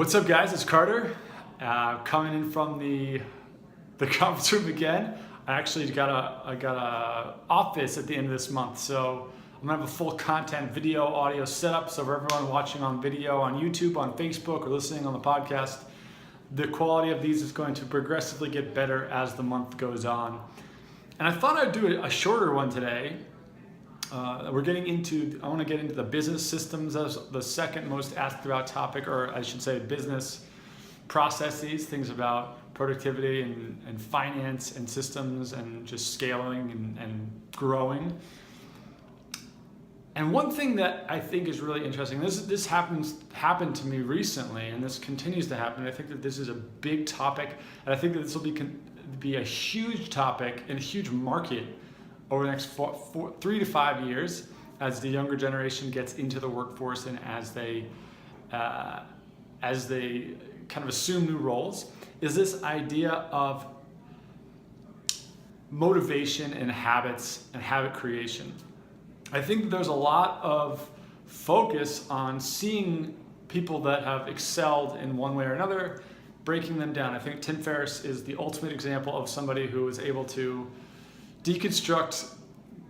What's up, guys? It's Carter, coming in from the conference room again. I actually got a office at the end of this month, so I'm gonna have a full content, video, audio setup. So for everyone watching on video on YouTube, on Facebook, or listening on the podcast, the quality of these is going to progressively get better as the month goes on. And I thought I'd do a shorter one today. I want to get into the business systems as the second most asked about topic, or I should say business processes, things about productivity and finance and systems and just scaling and growing. And one thing that I think is really interesting, this happened to me recently, and this continues to happen. I think that this is a big topic, and I think that this will be a huge topic and a huge market over the next 3 to 5 years, as the younger generation gets into the workforce and as they kind of assume new roles, is this idea of motivation and habits and habit creation. I think that there's a lot of focus on seeing people that have excelled in one way or another, breaking them down. I think Tim Ferriss is the ultimate example of somebody who is able to deconstruct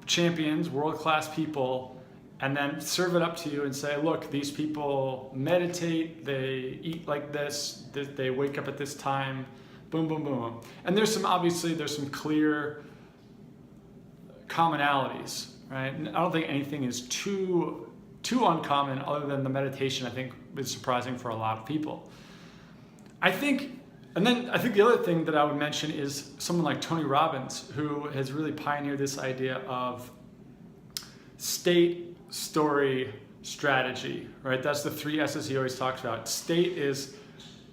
champions, world-class people, and then serve it up to you and say, look, these people meditate, they eat like this, they wake up at this time, boom, boom, boom. And there's some clear commonalities, right? And I don't think anything is too uncommon other than the meditation. I think is surprising for a lot of people. I think the other thing that I would mention is someone like Tony Robbins, who has really pioneered this idea of state, story, strategy, right? That's the 3 S's he always talks about. State is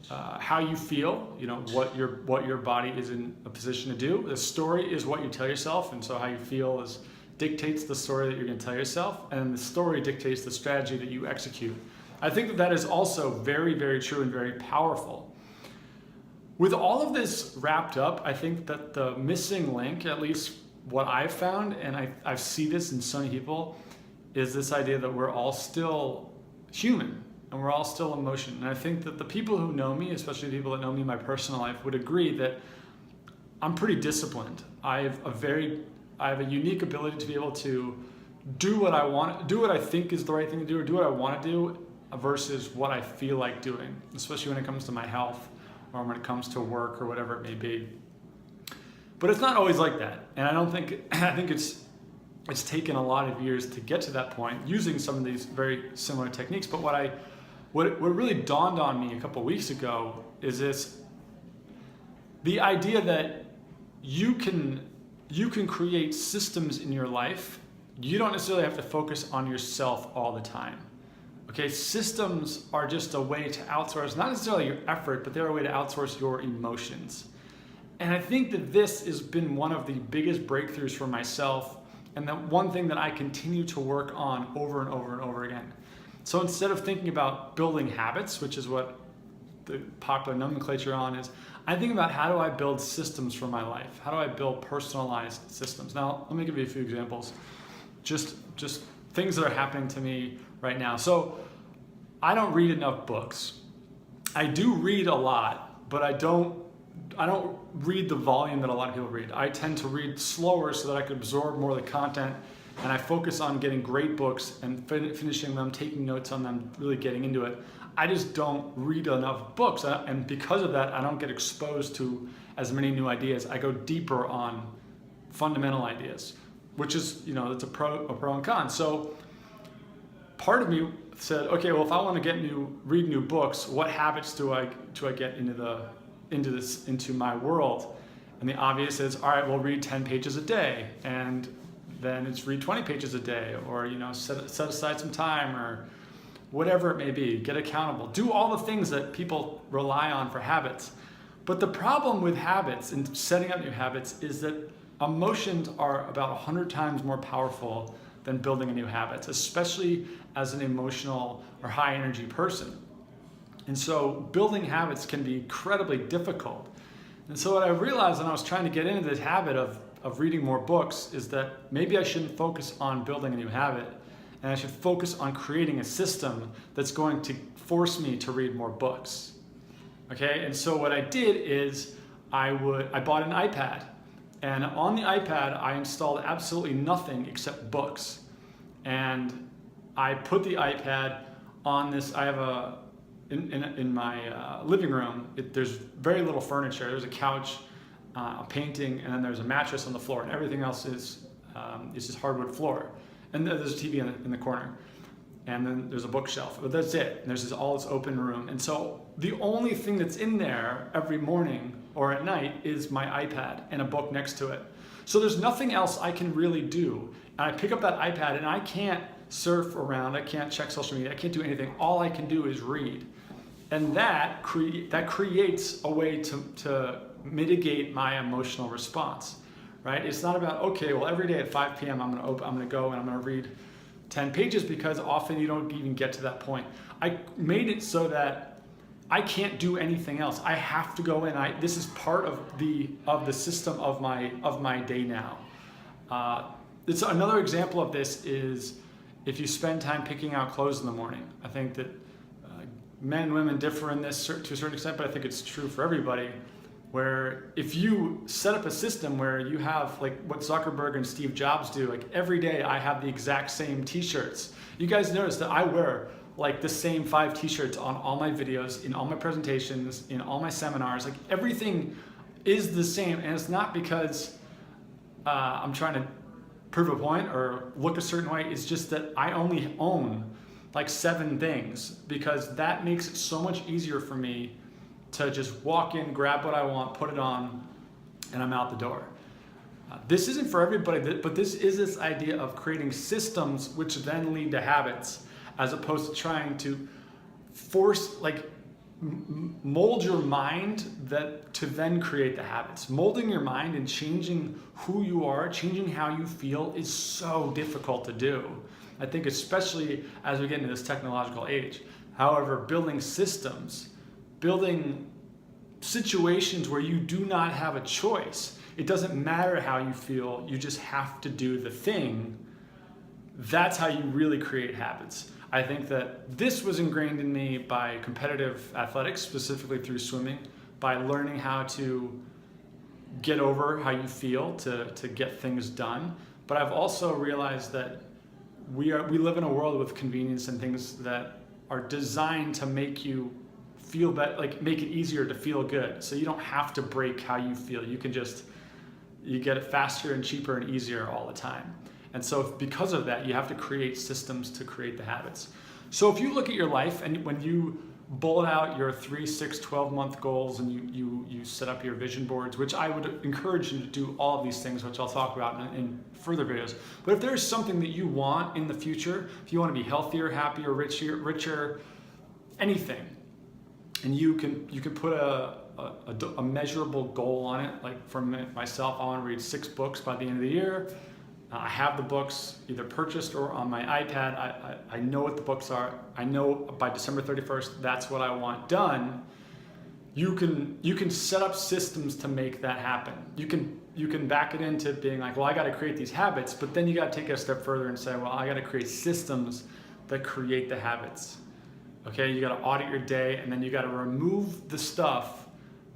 how you feel, what your body is in a position to do. The story is what you tell yourself, and so how you feel dictates the story that you're going to tell yourself, and the story dictates the strategy that you execute. I think that is also very, very true and very powerful. With all of this wrapped up, I think that the missing link, at least what I've found, and I see this in so many people, is this idea that we're all still human and we're all still emotion. And I think that the people who know me, especially the people that know me in my personal life, would agree that I'm pretty disciplined. I have a unique ability to be able to do what I want, do what I think is the right thing to do, or do what I want to do versus what I feel like doing, especially when it comes to my health, or when it comes to work, or whatever it may be. But it's not always like that, and I think it's taken a lot of years to get to that point using some of these very similar techniques. But what really dawned on me a couple weeks ago is the idea that you can create systems in your life. You don't necessarily have to focus on yourself all the time. Okay, systems are just a way to outsource, not necessarily your effort, but they're a way to outsource your emotions. And I think that this has been one of the biggest breakthroughs for myself, and that one thing that I continue to work on over and over and over again. So instead of thinking about building habits, which is what the popular nomenclature on is, I think about how do I build systems for my life? How do I build personalized systems? Now, let me give you a few examples. Just things that are happening to me right now. So I don't read enough books. I do read a lot, but I don't read the volume that a lot of people read. I tend to read slower so that I can absorb more of the content, and I focus on getting great books and finishing them, taking notes on them, really getting into it. I just don't read enough books, and because of that, I don't get exposed to as many new ideas. I go deeper on fundamental ideas, which is, it's a pro and con. So part of me said, okay, well, if I want to read new books, what habits do I get into my world? And the obvious is, all right, well, read 10 pages a day, and then it's read 20 pages a day, or set aside some time, or whatever it may be. Get accountable. Do all the things that people rely on for habits. But the problem with habits and setting up new habits is that emotions are about 100 times more powerful than building a new habit, especially as an emotional or high energy person. And so building habits can be incredibly difficult. And so what I realized when I was trying to get into this habit of reading more books is that maybe I shouldn't focus on building a new habit, and I should focus on creating a system that's going to force me to read more books. Okay, and so what I did is I bought an iPad, and on the iPad I installed absolutely nothing except books. And I put the iPad on this. I have in my living room, there's very little furniture. There's a couch, a painting, and then there's a mattress on the floor, and everything else is just hardwood floor. And there's a TV in the corner, and then there's a bookshelf. But that's it. And there's all this open room. And so the only thing that's in there every morning or at night is my iPad and a book next to it. So there's nothing else I can really do. And I pick up that iPad, and I can't surf around. I can't check social media. I can't do anything. All I can do is read. And that creates a way to mitigate my emotional response, right? It's not about, okay, well, every day at 5 p.m. I'm going to go and I'm going to read 10 pages, because often you don't even get to that point. I made it so that I can't do anything else. I have to go in. This is part of the system of my day now. It's another example of this is if you spend time picking out clothes in the morning. I think that men and women differ in this to a certain extent, but I think it's true for everybody. Where if you set up a system where you have like what Zuckerberg and Steve Jobs do, like every day I have the exact same t-shirts. You guys notice that I wear like the same 5 t-shirts on all my videos, in all my presentations, in all my seminars. Like everything is the same, and it's not because I'm trying to prove a point or look a certain way. It's just that I only own like 7 things, because that makes it so much easier for me to just walk in, grab what I want, put it on, and I'm out the door. This isn't for everybody, but this is this idea of creating systems which then lead to habits, as opposed to trying to force, like mold your mind to then create the habits. Molding your mind and changing who you are, changing how you feel is so difficult to do. I think especially as we get into this technological age. However, building systems, building situations where you do not have a choice. It doesn't matter how you feel, you just have to do the thing. That's how you really create habits. I think that this was ingrained in me by competitive athletics, specifically through swimming, by learning how to get over how you feel to get things done. But I've also realized that we live in a world with convenience and things that are designed to make you feel better, like make it easier to feel good. So you don't have to break how you feel. You get it faster and cheaper and easier all the time. And so because of that, you have to create systems to create the habits. So if you look at your life and when you bullet out your 3, 6, 12-month goals and you set up your vision boards, which I would encourage you to do all of these things, which I'll talk about in further videos. But if there's something that you want in the future, if you want to be healthier, happier, richer, anything, and you can put a measurable goal on it. Like for myself, I want to read 6 books by the end of the year. I have the books either purchased or on my iPad. I know what the books are. I know by December 31st, that's what I want done. You can set up systems to make that happen. You can back it into being like, well, I got to create these habits, but then you got to take it a step further and say, well, I got to create systems that create the habits. Okay, you got to audit your day, and then you got to remove the stuff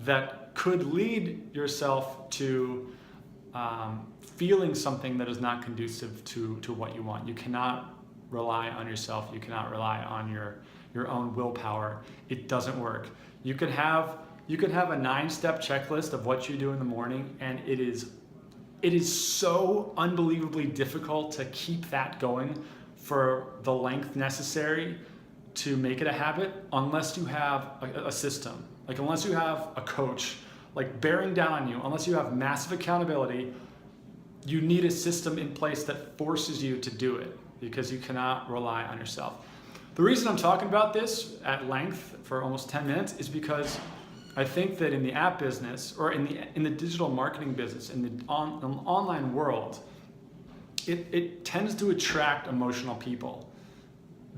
that could lead yourself to feeling something that is not conducive to what you want. You cannot rely on yourself. You cannot rely on your own willpower. It doesn't work. You could have a 9-step checklist of what you do in the morning, and it is so unbelievably difficult to keep that going for the length necessary to make it a habit, unless you have a system, like unless you have a coach like bearing down on you, unless you have massive accountability. You need a system in place that forces you to do it, because you cannot rely on yourself. The reason I'm talking about this at length for almost 10 minutes is because I think that in the app business, or in the digital marketing business, in the online world, it tends to attract emotional people.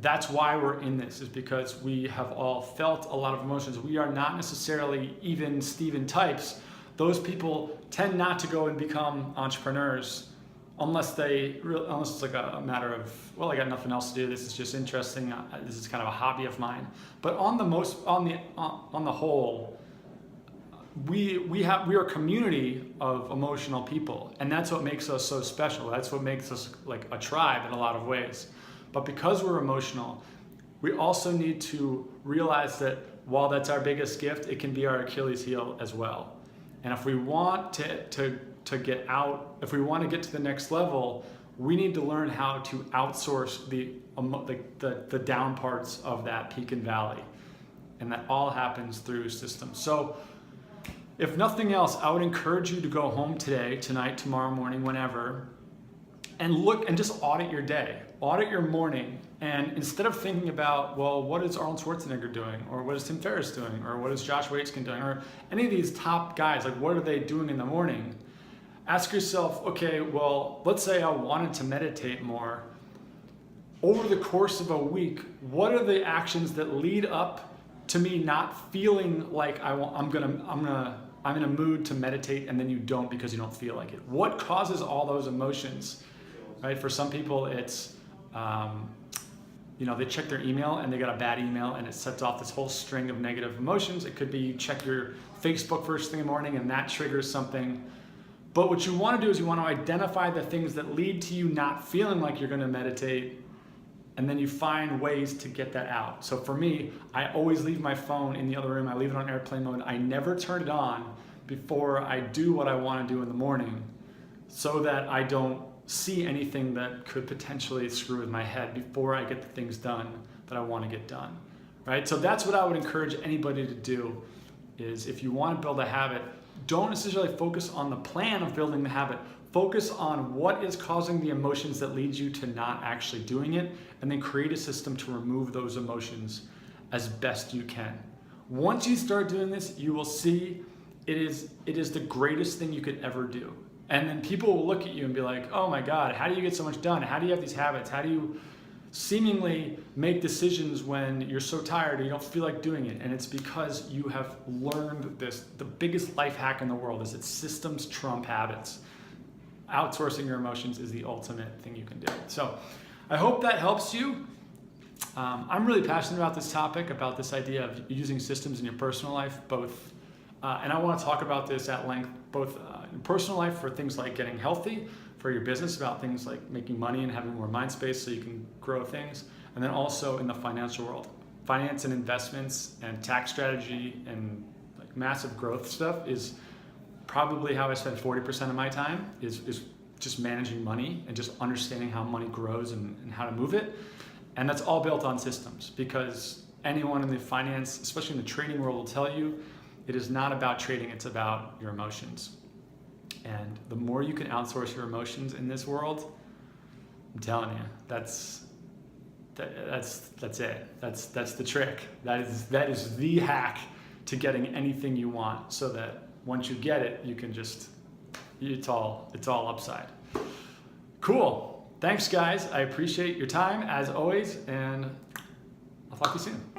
That's why we're in this, is because we have all felt a lot of emotions. We are not necessarily even Steven types. Those people tend not to go and become entrepreneurs unless it's like a matter of, well, I got nothing else to do. This is just interesting. This is kind of a hobby of mine. But on the whole, we are a community of emotional people, and that's what makes us so special. That's what makes us like a tribe in a lot of ways. But because we're emotional, we also need to realize that while that's our biggest gift, it can be our Achilles heel as well. And if we want to get out, if we want to get to the next level, we need to learn how to outsource the down parts of that peak and valley. And that all happens through systems. So if nothing else, I would encourage you to go home today, tonight, tomorrow morning, whenever, and look and just audit your day, audit your morning. And instead of thinking about, well, what is Arnold Schwarzenegger doing? Or what is Tim Ferriss doing? Or what is Josh Waitzkin doing? Or any of these top guys, like what are they doing in the morning? Ask yourself, okay, well, let's say I wanted to meditate more. Over the course of a week, what are the actions that lead up to me not feeling like I'm in a mood to meditate, and then you don't because you don't feel like it? What causes all those emotions? Right? For some people, it's they check their email and they got a bad email and it sets off this whole string of negative emotions. It could be you check your Facebook first thing in the morning and that triggers something. But what you want to do is you want to identify the things that lead to you not feeling like you're going to meditate, and then you find ways to get that out. So for me, I always leave my phone in the other room. I leave it on airplane mode. I never turn it on before I do what I want to do in the morning, so that I don't see anything that could potentially screw with my head before I get the things done that I want to get done, right? So that's what I would encourage anybody to do, is if you want to build a habit, don't necessarily focus on the plan of building the habit. Focus on what is causing the emotions that lead you to not actually doing it, and then create a system to remove those emotions as best you can. Once you start doing this, you will see it is the greatest thing you could ever do. And then people will look at you and be like, oh my God, how do you get so much done? How do you have these habits? How do you seemingly make decisions when you're so tired or you don't feel like doing it? And it's because you have learned this. The biggest life hack in the world is that systems trump habits. Outsourcing your emotions is the ultimate thing you can do. So I hope that helps you. I'm really passionate about this topic, about this idea of using systems in your personal life, both, and I want to talk about this at length, both in personal life for things like getting healthy, for your business about things like making money and having more mind space so you can grow things, and then also in the financial world. Finance and investments and tax strategy and like massive growth stuff is probably how I spend 40% of my time, is just managing money and just understanding how money grows and how to move it. And that's all built on systems, because anyone in the finance, especially in the trading world, will tell you it is not about trading, it's about your emotions. And the more you can outsource your emotions in this world, I'm telling you, that's it. That's the trick. That is the hack to getting anything you want, so that once you get it, you can just, it's all upside. Cool. Thanks guys. I appreciate your time as always, and I'll talk to you soon.